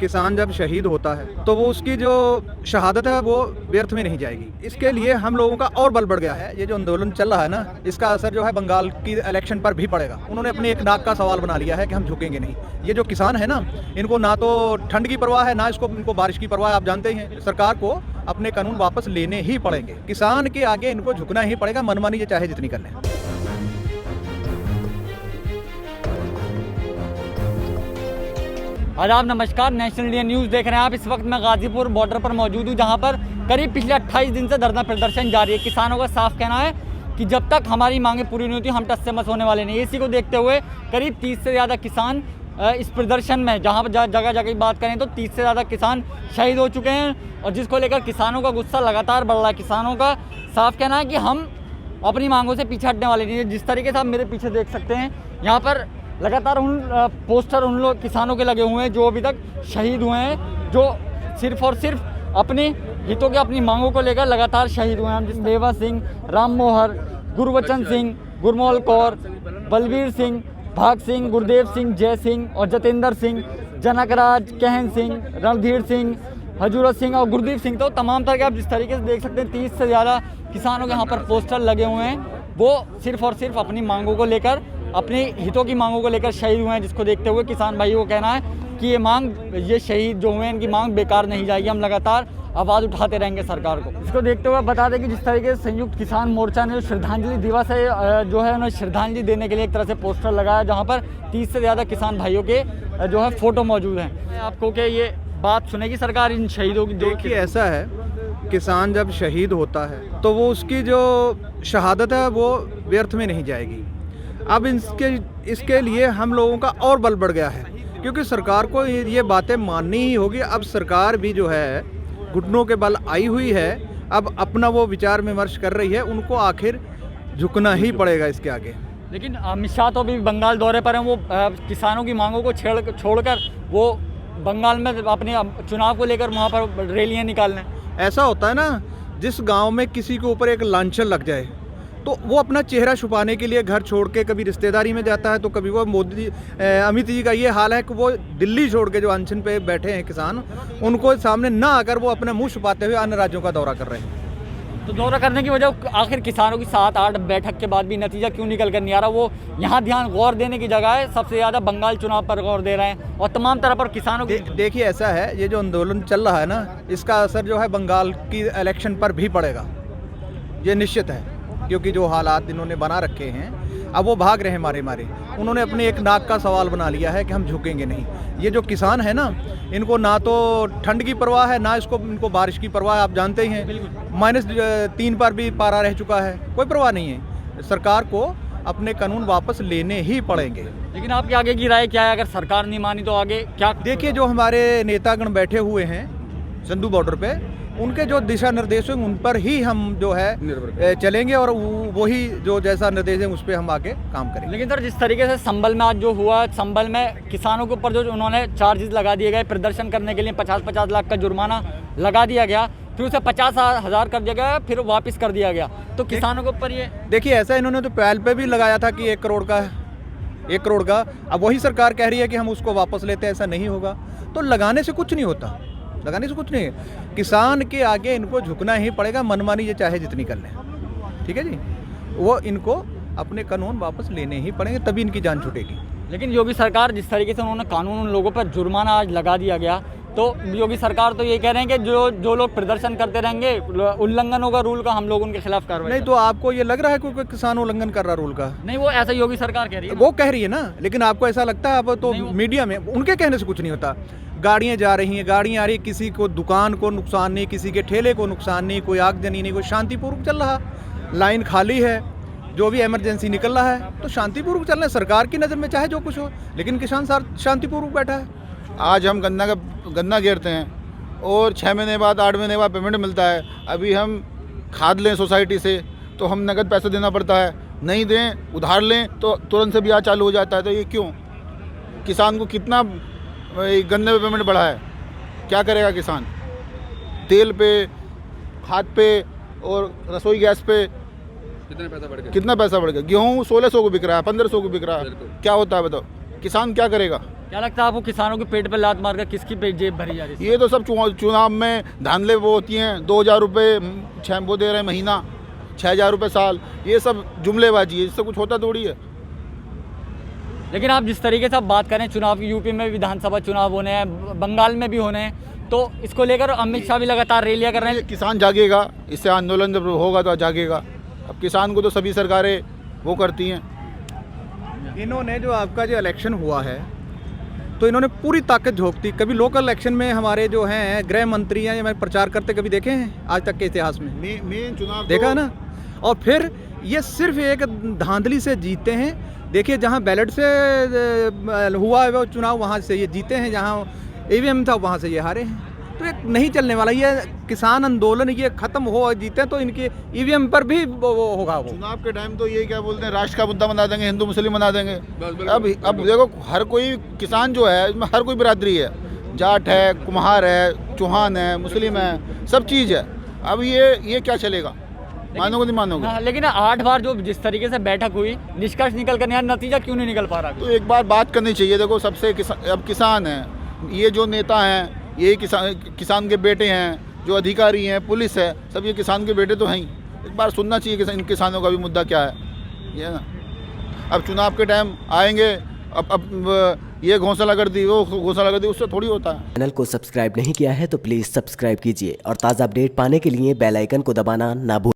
किसान जब शहीद होता है तो वो उसकी जो शहादत है वो व्यर्थ में नहीं जाएगी। इसके लिए हम लोगों का और बल बढ़ गया है। ये जो आंदोलन चल रहा है ना, इसका असर जो है बंगाल की इलेक्शन पर भी पड़ेगा। उन्होंने अपने एक नाक का सवाल बना लिया है कि हम झुकेंगे नहीं। ये जो किसान है ना, इनको ना तो ठंड की परवाह है, ना इनको बारिश की परवाह है। आप जानते ही हैं, सरकार को अपने कानून वापस लेने ही पड़ेंगे। किसान के आगे इनको झुकना ही पड़ेगा, मनमानी ये चाहे जितनी कर लें। आदाब, नमस्कार। नेशनल इंडिया न्यूज़ देख रहे हैं आप। इस वक्त मैं गाजीपुर बॉर्डर पर मौजूद हूँ, जहाँ पर करीब पिछले 28 दिन से धरना प्रदर्शन जारी है। किसानों का साफ कहना है कि जब तक हमारी मांगें पूरी नहीं होती हम टस से मस होने वाले नहीं। इसी को देखते हुए करीब 30 से ज़्यादा किसान इस प्रदर्शन में, जहाँ पर जगह जगह की बात करें तो 30 से ज़्यादा किसान शहीद हो चुके हैं, और जिसको लेकर किसानों का गुस्सा लगातार बढ़ रहा है। किसानों का साफ कहना है कि हम अपनी मांगों से पीछे हटने वाले नहीं है। जिस तरीके से आप मेरे पीछे देख सकते हैं, यहाँ पर लगातार उन पोस्टर उन लोग किसानों के लगे हुए हैं जो अभी तक शहीद हुए हैं, जो सिर्फ और सिर्फ अपने हितों के, अपनी मांगों को लेकर लगातार शहीद हुए हैं। हम देवा सिंह, राम मोहर, गुरबचन सिंह, गुरमोल कौर, बलवीर सिंह, भाग सिंह, गुरदेव सिंह, जय सिंह और जतेंद्र सिंह, जनकराज, कहन सिंह, रणधीर सिंह, हजूरत सिंह और गुरदीप सिंह। तो तमाम तरह के आप जिस तरीके से देख सकते हैं 30 से ज़्यादा किसानों के यहाँ पर पोस्टर लगे हुए हैं। वो सिर्फ और सिर्फ अपनी मांगों को लेकर, अपने हितों की मांगों को लेकर शहीद हुए हैं, जिसको देखते हुए किसान भाइयों को कहना है कि ये शहीद जो हुए हैं, इनकी मांग बेकार नहीं जाएगी। हम लगातार आवाज़ उठाते रहेंगे सरकार को। इसको देखते हुए बता दें कि जिस तरीके से संयुक्त किसान मोर्चा ने श्रद्धांजलि दिवस है जो है उन्हें श्रद्धांजलि देने के लिए एक तरह से पोस्टर लगाया, जहाँ पर 30 से ज़्यादा किसान भाइयों के जो है फ़ोटो मौजूद हैं। आपको क्या ये बात सुनेगी सरकार इन शहीदों की? देखिए, ऐसा है, किसान जब शहीद होता है तो वो उसकी जो शहादत है वो व्यर्थ में नहीं जाएगी। अब इसके लिए हम लोगों का और बल बढ़ गया है, क्योंकि सरकार को ये बातें माननी ही होगी। अब सरकार भी जो है घुटनों के बल आई हुई है, अब अपना वो विचार विमर्श कर रही है। उनको आखिर झुकना ही पड़ेगा इसके आगे। लेकिन अमित शाह तो अभी बंगाल दौरे पर हैं। वो किसानों की मांगों को छोड़कर वो बंगाल में अपने चुनाव को लेकर वहाँ पर रैलियाँ निकालने। ऐसा होता है ना, जिस गांव में किसी के ऊपर एक लांछन लग जाए तो वो अपना चेहरा छुपाने के लिए घर छोड़ के कभी रिश्तेदारी में जाता है, तो कभी वो अमित जी का ये हाल है कि वो दिल्ली छोड़ के जो अनशन पे बैठे हैं किसान, उनको सामने ना आकर वो अपना मुंह छुपाते हुए अन्य राज्यों का दौरा कर रहे हैं। तो दौरा करने की वजह आखिर किसानों की 7-8 बैठक के बाद भी नतीजा क्यों निकल कर नहीं आ रहा? वो यहाँ ध्यान गौर देने की जगह है, सबसे ज़्यादा बंगाल चुनाव पर गौर दे रहे हैं और तमाम तरह पर किसानों की। देखिए, ऐसा है, ये जो आंदोलन चल रहा है ना, इसका असर जो है बंगाल की इलेक्शन पर भी पड़ेगा, ये निश्चित है। क्योंकि जो हालात इन्होंने बना रखे हैं, अब वो भाग रहे हैं मारे मारे। उन्होंने अपने एक नाक का सवाल बना लिया है कि हम झुकेंगे नहीं। ये जो किसान है ना, इनको ना तो ठंड की परवाह है, ना इनको बारिश की परवाह है। आप जानते ही हैं, -3 पर भी पारा रह चुका है, कोई परवाह नहीं है। सरकार को अपने कानून वापस लेने ही पड़ेंगे। लेकिन आपके आगे की राय क्या है? अगर सरकार नहीं मानी तो आगे क्या? देखिए, जो हमारे नेतागण बैठे हुए हैं संधू बॉर्डर पे, उनके जो दिशा निर्देश हैं उन पर ही हम जो है चलेंगे, और वही जो जैसा निर्देश है उस पर हम आगे काम करेंगे। लेकिन सर, जिस तरीके से संभल में आज जो हुआ, संभल में किसानों के ऊपर जो उन्होंने चार्जेस लगा दिए गए, प्रदर्शन करने के लिए 50-50 लाख का जुर्माना लगा दिया गया, फिर उसे 50,000 कर दिया गया, फिर वापस कर दिया गया, तो किसानों के ऊपर ये देखिए, ऐसा इन्होंने तो पहल पे भी लगाया था कि 1 करोड़ का है, 1 करोड़ का। अब वही सरकार कह रही है कि हम उसको वापस लेते हैं। ऐसा नहीं होगा। तो लगाने से कुछ नहीं होता, लगाने से कुछ नहीं है। किसान के आगे इनको झुकना ही पड़ेगा, मनमानी ये चाहे जितनी कर लें। ठीक है जी, वो इनको अपने कानून वापस लेने ही पड़ेंगे, तभी इनकी जान छूटेगी। लेकिन योगी सरकार जिस तरीके से उन्होंने कानून उन लोगों पर जुर्माना आज लगा दिया गया, तो योगी सरकार तो ये कह रहे हैं कि जो लोग प्रदर्शन करते रहेंगे, उल्लंघन होगा रूल का, हम लोग उनके खिलाफ कार्रवाई। नहीं, तो आपको ये लग रहा है कोई किसान उल्लंघन कर रहा रूल का? नहीं, वो ऐसा योगी सरकार कह रही है, वो कह रही है ना। लेकिन आपको ऐसा लगता है? अब तो मीडिया में उनके कहने से कुछ नहीं होता। गाड़ियाँ जा रही हैं, गाड़ियाँ आ रही, किसी को दुकान को नुकसान नहीं, किसी के ठेले को नुकसान नहीं, कोई आगजनी नहीं, कोई शांतिपूर्वक चल रहा। लाइन खाली है, जो भी इमरजेंसी निकल रहा है तो शांतिपूर्वक चल रहा है। सरकार की नज़र में चाहे जो कुछ हो, लेकिन किसान शांतिपूर्वक बैठा है। आज हम गन्ना घेरते हैं और 6 महीने बाद, 8 महीने बाद पेमेंट मिलता है। अभी हम खाद लें सोसाइटी से तो हम नगद पैसा देना पड़ता है, नहीं दें उधार लें तो तुरंत से ब्याज चालू हो जाता है। तो ये क्यों? किसान को कितना गन्ने पे पेमेंट बढ़ा है, क्या करेगा किसान? तेल पे, खाद पे और रसोई गैस पे कितना पैसा बढ़ गया? गेहूँ 1600 को बिक रहा है, 1500 को बिक रहा है। क्या होता है बताओ? किसान क्या करेगा? क्या लगता है आपको किसानों के पेट पे लात मारकर किसकी जेब भरी जा रही है? ये तो सब चुनाव में धांधले वो होती हैं, 2,000 रुपये वो दे रहे हैं महीना, 6,000 रुपये साल, ये सब जुमलेबाजी है, इससे कुछ होता थोड़ी है। लेकिन आप जिस तरीके से आप बात करें, चुनाव की यूपी में विधानसभा चुनाव होने हैं, बंगाल में भी होने हैं, तो इसको लेकर अमित शाह भी लगातार रैलियां कर रहे हैं। किसान जागेगा, इससे आंदोलन जब होगा तो जागेगा। अब किसान को तो सभी सरकारें वो करती हैं। इन्होंने जो आपका जो इलेक्शन हुआ है तो इन्होंने पूरी ताकत झोंक दी। कभी लोकल इलेक्शन में हमारे जो हैं गृह मंत्री हैं, मैं प्रचार करते कभी देखे हैं आज तक के इतिहास में? मेन चुनाव देखा ना। और फिर ये सिर्फ एक धांधली से जीते हैं। देखिए जहाँ बैलेट से हुआ है वो चुनाव, वहाँ से ये जीते हैं, जहाँ ईवीएम था वहाँ से ये हारे हैं। तो ये नहीं चलने वाला। ये किसान आंदोलन ये खत्म हो जीते तो इनके ईवीएम पर भी वो होगा। वो चुनाव के टाइम तो ये क्या बोलते हैं, राष्ट्र का मुद्दा बना देंगे, हिंदू मुस्लिम बना देंगे। अब देखो हर कोई किसान जो है इसमें हर कोई बिरादरी है, जाट है, कुम्हार है, चौहान है, मुस्लिम है, सब चीज़ है। अब ये क्या चलेगा? मानोगे नहीं मानोगे? हाँ, लेकिन 8 बार जो जिस तरीके से बैठक हुई, निष्कर्ष निकल कर नतीजा क्यों नहीं निकल पा रहा? तो एक बार बात करनी चाहिए। देखो सबसे अब किसान हैं, ये जो नेता हैं ये किसान के बेटे हैं, जो अधिकारी हैं, पुलिस है, सब ये किसान के बेटे तो हैं ही। एक बार सुनना चाहिए कि इन किसानों का भी मुद्दा क्या है, ये ना। अब चुनाव के टाइम आएंगे, अब ये घोषणा कर दी, वो घोषणा कर दी, उससे थोड़ी होता है। चैनल को सब्सक्राइब नहीं किया है तो प्लीज़ सब्सक्राइब कीजिए और ताज़ा अपडेट पाने के लिए बेल आइकन को दबाना ना भूलें।